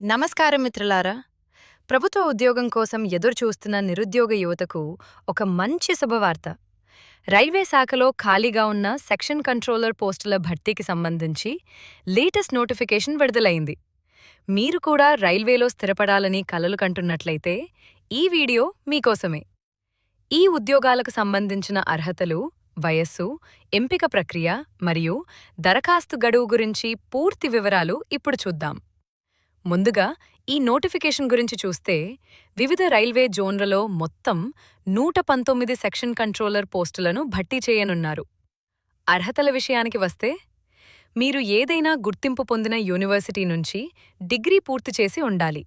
నమస్కారం మిత్రులారా. ప్రభుత్వ ఉద్యోగం కోసం ఎదురుచూస్తున్న నిరుద్యోగ యువతకు ఒక మంచి శుభవార్త. రైల్వే శాఖలో ఖాళీగా ఉన్న సెక్షన్ కంట్రోలర్ పోస్టుల భర్తీకి సంబంధించి లేటెస్ట్ నోటిఫికేషన్ విడుదలైంది. మీరు కూడా రైల్వేలో స్థిరపడాలని కలలు కంటున్నట్లయితే ఈ వీడియో మీకోసమే. ఈ ఉద్యోగాలకు సంబంధించిన అర్హతలు, వయస్సు, ఎంపిక ప్రక్రియ మరియు దరఖాస్తు గడువు గురించి పూర్తి వివరాలు ఇప్పుడు చూద్దాం. ముందుగా ఈ నోటిఫికేషన్ గురించి చూస్తే వివిధ రైల్వే జోన్లలో మొత్తం 119 సెక్షన్ కంట్రోలర్ పోస్టులను భర్తీ చేయనున్నారు. అర్హతల విషయానికి వస్తే మీరు ఏదైనా గుర్తింపు పొందిన యూనివర్సిటీ నుంచి డిగ్రీ పూర్తి చేసి ఉండాలి.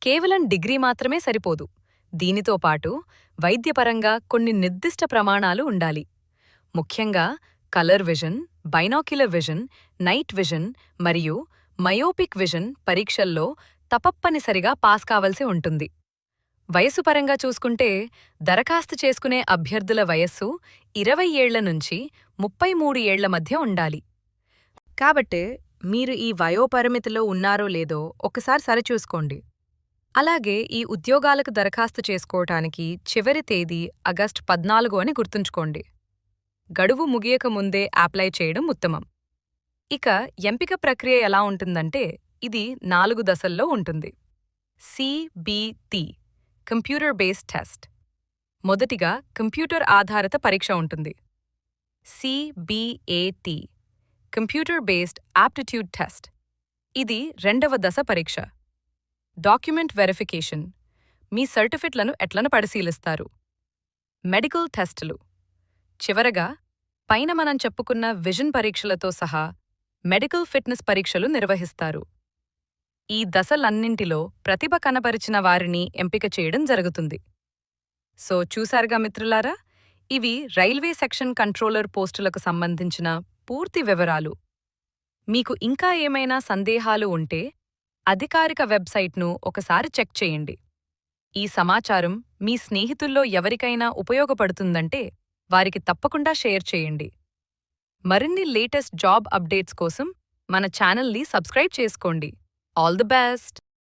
కేవలం డిగ్రీ మాత్రమే సరిపోదు. దీనితో పాటు వైద్యపరంగా కొన్ని నిర్దిష్ట ప్రమాణాలు ఉండాలి. ముఖ్యంగా colour vision, binocular vision, night vision మరియు మయోపిక్ విజన్ పరీక్షల్లో తప్పనిసరిగా పాస్ కావలసి ఉంటుంది. వయసు పరంగా చూసుకుంటే దరఖాస్తు చేసుకునే అభ్యర్థుల వయస్సు 20 ఏళ్ల నుంచి 33 ఏళ్ల మధ్య ఉండాలి. కాబట్టే మీరు ఈ వయోపరిమితిలో ఉన్నారో లేదో ఒకసారి సరిచూసుకోండి. అలాగే ఈ ఉద్యోగాలకు దరఖాస్తు చేసుకోవటానికి చివరి తేదీ ఆగస్టు 14 అని గుర్తుంచుకోండి. గడువు ముగియక ముందే అప్లై చేయడం ఉత్తమం. ఇక ఎంపిక ప్రక్రియ ఎలా ఉంటుందంటే ఇది 4 దశల్లో ఉంటుంది. CBT computer based test. మొదటిగా కంప్యూటర్ ఆధారిత పరీక్ష ఉంటుంది. CBAT computer based aptitude test. ఇది రెండవ దశ పరీక్ష. Document verification. మీ సర్టిఫికెట్లను ఎట్లను పరిశీలిస్తారు. మెడికల్ టెస్టులు. చివరగా పైన మనం చెప్పుకున్న విజన్ పరీక్షలతో సహా మెడికల్ ఫిట్నెస్ పరీక్షలు నిర్వహిస్తారు. ఈ దశలన్నింటిలో ప్రతిభ కనపరిచిన వారిని ఎంపిక చేయడం జరుగుతుంది. సో చూశారుగా మిత్రులారా, ఇవి రైల్వే సెక్షన్ కంట్రోలర్ పోస్టులకు సంబంధించిన పూర్తి వివరాలు. మీకు ఇంకా ఏమైనా సందేహాలు ఉంటే అధికారిక వెబ్సైట్ను ఒకసారి చెక్ చేయండి. ఈ సమాచారం మీ స్నేహితుల్లో ఎవరికైనా ఉపయోగపడుతుందంటే వారికి తప్పకుండా షేర్ చేయండి. మరిన్ని లేటెస్ట్ జాబ్ అప్డేట్స్ కోసం మన ఛానల్ని సబ్స్క్రైబ్ చేసుకోండి. All the best.